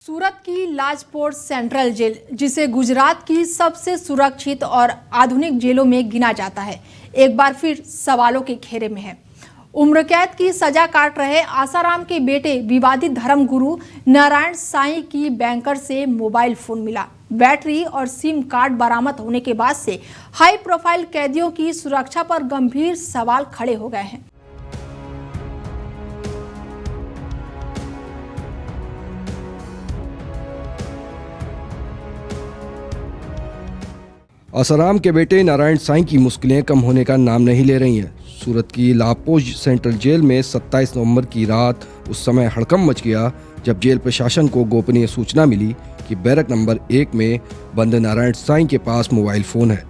सूरत की Lajpore central jail, जिसे गुजरात की सबसे सुरक्षित और आधुनिक जेलों में गिना जाता है, एक बार फिर सवालों के घेरे में है। उम्र कैद की सजा काट रहे आसाराम के बेटे विवादित धर्मगुरु नारायण साईं की बैंकर से मोबाइल फोन मिला। बैटरी और सिम कार्ड बरामद होने के बाद से हाई प्रोफाइल कैदियों की सुरक्षा पर गंभीर सवाल खड़े हो गए हैं। आसाराम के बेटे नारायण साईं की मुश्किलें कम होने का नाम नहीं ले रही हैं। सूरत की लाजपोर सेंट्रल जेल में 27 नवंबर की रात उस समय हड़कंप मच गया जब जेल प्रशासन को गोपनीय सूचना मिली कि बैरक नंबर 1 में बंद नारायण साईं के पास मोबाइल फ़ोन है।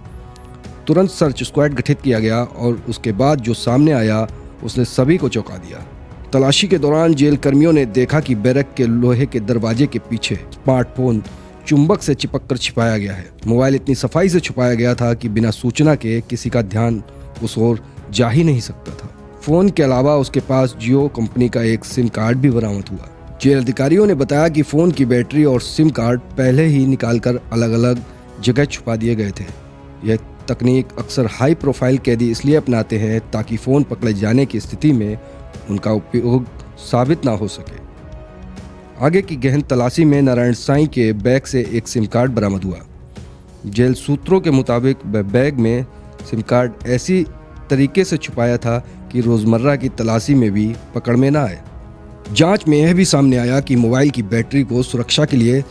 तुरंत सर्च स्क्वाड गठित किया गया और उसके बाद जो सामने आया उसने सभी को चौंका दिया। तलाशी के दौरान जेल कर्मियों ने देखा कि बैरक के लोहे के दरवाजे के पीछे स्मार्टफोन चुंबक से चिपक कर छिपाया गया है। मोबाइल इतनी सफाई से छुपाया गया था कि बिना सूचना के किसी का ध्यान उस ओर जा ही नहीं सकता था। फोन के अलावा उसके पास जियो कंपनी का एक सिम कार्ड भी बरामद हुआ। जेल अधिकारियों ने बताया कि फोन की बैटरी और सिम कार्ड पहले ही निकालकर अलग अलग जगह छुपा दिए गए थे। यह तकनीक अक्सर हाई प्रोफाइल कैदी इसलिए अपनाते हैं ताकि फोन पकड़े जाने की स्थिति में उनका उपयोग साबित ना हो सके। आगे की गहन तलाशी में नारायण साईं के बैग से एक सिम कार्ड बरामद हुआ। जेल सूत्रों के मुताबिक बैग में सिम कार्ड ऐसी तरीके से छुपाया था कि रोजमर्रा की तलाशी में भी पकड़ में ना आए। जांच में यह भी सामने आया कि मोबाइल की बैटरी को सुरक्षा के लिए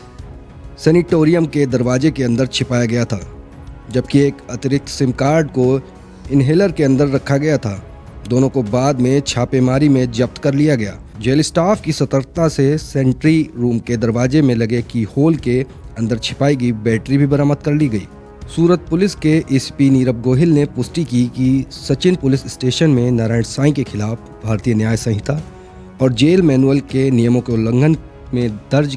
सैनिटोरियम के दरवाजे के अंदर छिपाया गया था, जबकि एक अतिरिक्त सिम कार्ड को इनहेलर के अंदर रखा गया था। दोनों को बाद में छापेमारी में जब्त कर लिया गया। जेल स्टाफ की सतर्कता से सेंट्री रूम के दरवाजे में लगे की होल के अंदर छिपाई गई बैटरी भी बरामद कर ली गई। सूरत पुलिस के एसपी नीरव गोहिल ने पुष्टि की कि सचिन पुलिस स्टेशन में नारायण साईं के खिलाफ भारतीय न्याय संहिता और जेल मैनुअल के नियमों के उल्लंघन में दर्ज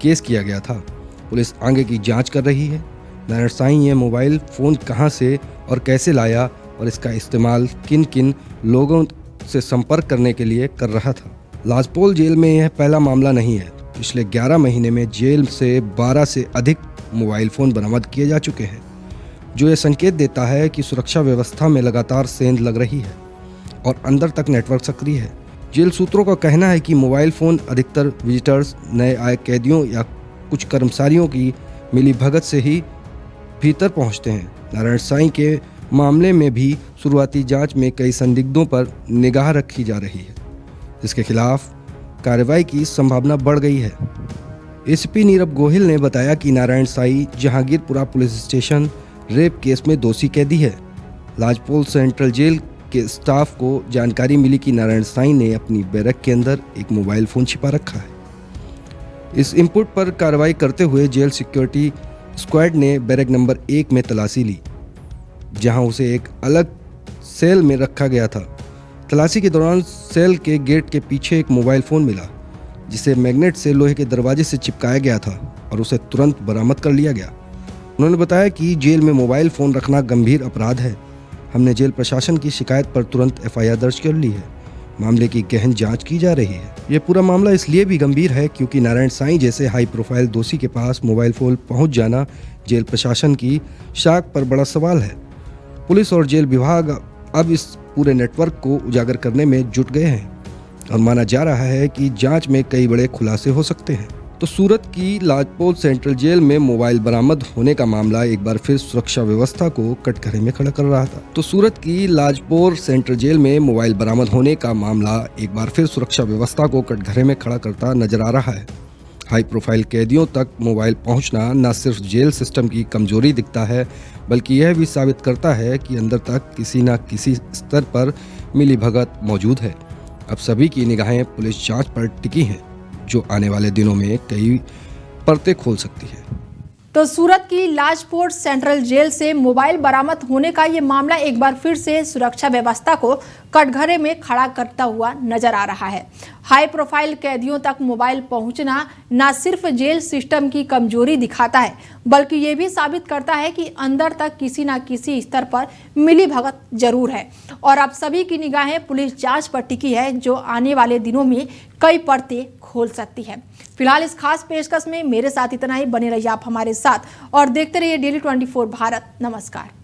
केस किया गया था। पुलिस आगे की जांच कर रही है। नारायण साईं ये मोबाइल फ़ोन कहां से और कैसे लाया और इसका इस्तेमाल किन किन लोगों से संपर्क करने के लिए कर रहा था। लाजपोर जेल में यह पहला मामला नहीं है। पिछले 11 महीने में जेल से 12 से अधिक मोबाइल फ़ोन बरामद किए जा चुके हैं, जो ये संकेत देता है कि सुरक्षा व्यवस्था में लगातार सेंध लग रही है और अंदर तक नेटवर्क सक्रिय है। जेल सूत्रों का कहना है कि मोबाइल फ़ोन अधिकतर विजिटर्स, नए आए कैदियों या कुछ कर्मचारियों की मिलीभगत से ही भीतर पहुंचते हैं। नारायण साईं के मामले में भी शुरुआती जांच में कई संदिग्धों पर निगाह रखी जा रही है, जिसके खिलाफ कार्रवाई की संभावना बढ़ गई है। एसपी नीरव गोहिल ने बताया कि Narayan Sai Jahangirpura police station rape case में दोषी कैदी है। लाजपोर सेंट्रल जेल के स्टाफ को जानकारी मिली कि नारायण साईं ने अपनी बैरक के अंदर एक मोबाइल फ़ोन छिपा रखा है। इस इनपुट पर कार्रवाई करते हुए जेल सिक्योरिटी स्क्वाड ने बैरक नंबर 1 में तलाशी ली, जहां उसे एक अलग सेल में रखा गया था। तलाशी के दौरान सेल के गेट के पीछे एक मोबाइल फ़ोन मिला, जिसे मैग्नेट से लोहे के दरवाजे से चिपकाया गया था और उसे तुरंत बरामद कर लिया गया। उन्होंने बताया कि जेल में मोबाइल फ़ोन रखना गंभीर अपराध है। हमने जेल प्रशासन की शिकायत पर तुरंत FIR दर्ज कर ली है। मामले की गहन जांच की जा रही है। यह पूरा मामला इसलिए भी गंभीर है क्योंकि नारायण साईं जैसे हाई प्रोफाइल दोषी के पास मोबाइल फ़ोन पहुंच जाना जेल प्रशासन की साख पर बड़ा सवाल है। पुलिस और जेल विभाग अब इस पूरे नेटवर्क को उजागर करने में जुट गए हैं और माना जा रहा है कि जांच में कई बड़े खुलासे हो सकते हैं। तो सूरत की लाजपोर सेंट्रल जेल में मोबाइल बरामद होने का मामला एक बार फिर सुरक्षा व्यवस्था को कटघरे में खड़ा कर रहा था। तो सूरत की लाजपोर सेंट्रल जेल में मोबाइल बरामद होने का मामला एक बार फिर सुरक्षा व्यवस्था को कटघरे में खड़ा करता नजर आ रहा है। हाई प्रोफाइल कैदियों तक मोबाइल पहुंचना न सिर्फ जेल सिस्टम की कमजोरी दिखता है, बल्कि यह भी साबित करता है कि अंदर तक किसी न किसी स्तर पर मिलीभगत मौजूद है। अब सभी की निगाहें पुलिस जांच पर टिकी हैं, जो आने वाले दिनों में कई परतें खोल सकती है। तो सूरत की लाजपोर सेंट्रल जेल से मोबाइल बरामद होने का ये मामला एक बार फिर से सुरक्षा व्यवस्था को कटघरे में खड़ा करता हुआ नजर आ रहा है। हाई प्रोफाइल कैदियों तक मोबाइल पहुंचना न सिर्फ जेल सिस्टम की कमजोरी दिखाता है, बल्कि ये भी साबित करता है कि अंदर तक किसी न किसी स्तर पर मिलीभगत जरूर है। और अब सभी की निगाहें पुलिस जांच पर टिकी है, जो आने वाले दिनों में कई परतें खोल सकती है। फिलहाल इस खास पेशकश में मेरे साथ इतना ही। बने रहिए आप हमारे साथ और देखते रहिए डेली 24 भारत। नमस्कार।